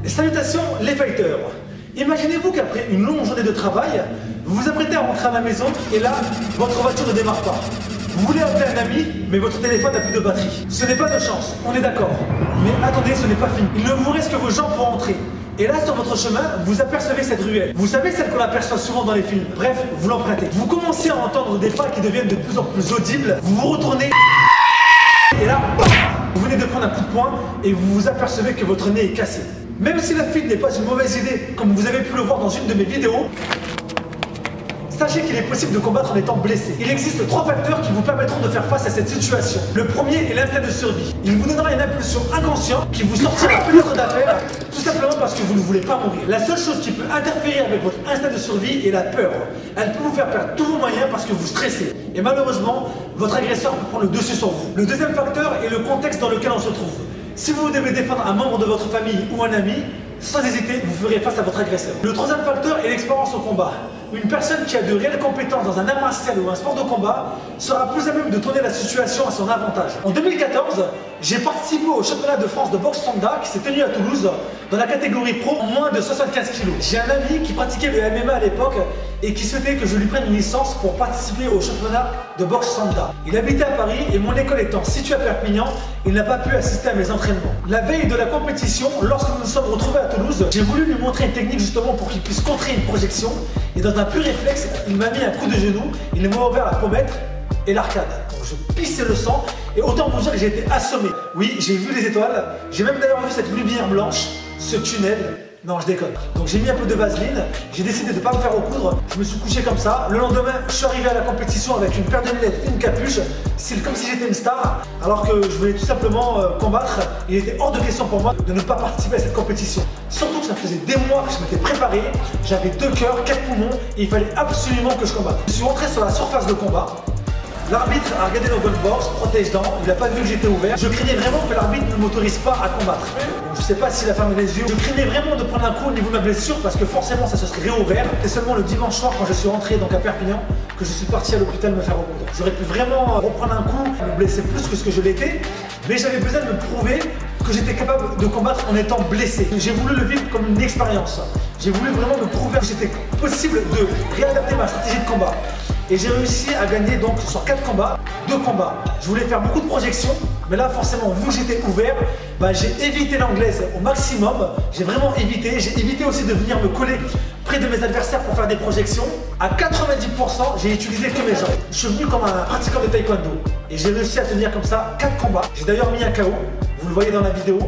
Salutations les fighters. Imaginez-vous qu'après une longue journée de travail, vous vous apprêtez à rentrer à la maison et là, votre voiture ne démarre pas. Vous voulez appeler un ami, mais votre téléphone n'a plus de batterie. Ce n'est pas de chance, on est d'accord. Mais attendez, ce n'est pas fini. Il ne vous reste que vos jambes pour entrer. Et là, sur votre chemin, vous apercevez cette ruelle. Vous savez, celle qu'on aperçoit souvent dans les films. Bref, vous l'empruntez. Vous commencez à entendre des pas qui deviennent de plus en plus audibles. Vous vous retournez. Et là, vous venez de prendre un coup de poing et vous vous apercevez que votre nez est cassé. Même si la fuite n'est pas une mauvaise idée, comme vous avez pu le voir dans une de mes vidéos, sachez qu'il est possible de combattre en étant blessé. Il existe 3 facteurs qui vous permettront de faire face à cette situation. Le premier est l'instinct de survie. Il vous donnera une impulsion inconsciente qui vous sortira peut-être d'affaire, tout simplement parce que vous ne voulez pas mourir. La seule chose qui peut interférer avec votre instinct de survie est la peur. Elle peut vous faire perdre tous vos moyens parce que vous stressez. Et malheureusement, votre agresseur peut prendre le dessus sur vous. Le deuxième facteur est le contexte dans lequel on se trouve. Si vous devez défendre un membre de votre famille ou un ami, sans hésiter, vous ferez face à votre agresseur. Le troisième facteur est l'expérience au combat. Une personne qui a de réelles compétences dans un art martial ou un sport de combat sera plus à même de tourner la situation à son avantage. En 2014, j'ai participé au championnat de France de boxe Sanda qui s'est tenu à Toulouse dans la catégorie pro en moins de 75 kg. J'ai un ami qui pratiquait le MMA à l'époque et qui souhaitait que je lui prenne une licence pour participer au championnat de boxe Sanda. Il habitait à Paris et mon école étant située à Perpignan, il n'a pas pu assister à mes entraînements. La veille de la compétition, lorsque nous nous sommes retrouvés à Toulouse, j'ai voulu lui montrer une technique justement pour qu'il puisse contrer une projection et dans un pur réflexe, il m'a mis un coup de genou, il m'a ouvert la pommette et l'arcade. Je pissais le sang et autant vous dire que j'ai été assommé. Oui, j'ai vu les étoiles, j'ai même d'ailleurs vu cette lumière blanche, ce tunnel. Non, je déconne. Donc j'ai mis un peu de vaseline, j'ai décidé de ne pas me faire recoudre, je me suis couché comme ça. Le lendemain, je suis arrivé à la compétition avec une paire de lunettes et une capuche. C'est comme si j'étais une star, alors que je voulais tout simplement combattre. Il était hors de question pour moi de ne pas participer à cette compétition. Surtout que ça faisait des mois que je m'étais préparé, j'avais 2 cœurs, 4 poumons, et il fallait absolument que je combatte. Je suis rentré sur la surface de combat. L'arbitre a regardé nos gunbox, protège-dents, il n'a pas vu que j'étais ouvert. Je craignais vraiment que l'arbitre ne m'autorise pas à combattre. Je ne sais pas s'il a fermé les yeux. Je craignais vraiment de prendre un coup au niveau de ma blessure parce que forcément ça se serait réouvert. C'est seulement le dimanche soir quand je suis rentré donc à Perpignan que je suis parti à l'hôpital me faire recoudre. J'aurais pu vraiment reprendre un coup, me blesser plus que ce que je l'étais, mais j'avais besoin de me prouver que j'étais capable de combattre en étant blessé. J'ai voulu le vivre comme une expérience. J'ai voulu vraiment me prouver que c'était possible de réadapter ma stratégie de combat. Et j'ai réussi à gagner donc sur 4 combats, 2 combats. Je voulais faire beaucoup de projections, mais là forcément, vu que j'étais ouvert, j'ai évité l'anglaise au maximum. J'ai vraiment évité. J'ai évité aussi de venir me coller près de mes adversaires pour faire des projections. À 90%, j'ai utilisé que mes jambes. Je suis venu comme un pratiquant de taekwondo. Et j'ai réussi à tenir comme ça 4 combats. J'ai d'ailleurs mis un KO, vous le voyez dans la vidéo.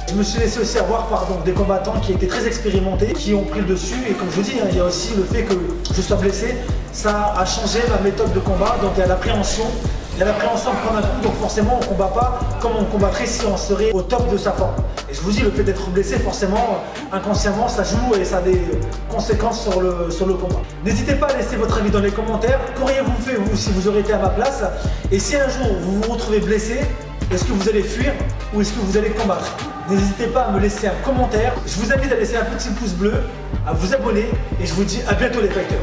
Je me suis laissé aussi avoir par des combattants qui étaient très expérimentés, qui ont pris le dessus. Et comme je vous dis, il y a aussi le fait que je sois blessé. Ça a changé ma méthode de combat. Donc il y a l'appréhension. Il y a l'appréhension de prendre un coup. Donc forcément, on ne combat pas comme on combattrait si on serait au top de sa forme. Et je vous dis, le fait d'être blessé, forcément, inconsciemment, ça joue et ça a des conséquences sur le combat. N'hésitez pas à laisser votre avis dans les commentaires. Qu'auriez-vous fait, vous, si vous auriez été à ma place? Et si un jour, vous vous retrouvez blessé, est-ce que vous allez fuir ou est-ce que vous allez combattre? N'hésitez pas à me laisser un commentaire. Je vous invite à laisser un petit pouce bleu, à vous abonner et je vous dis à bientôt les fighters.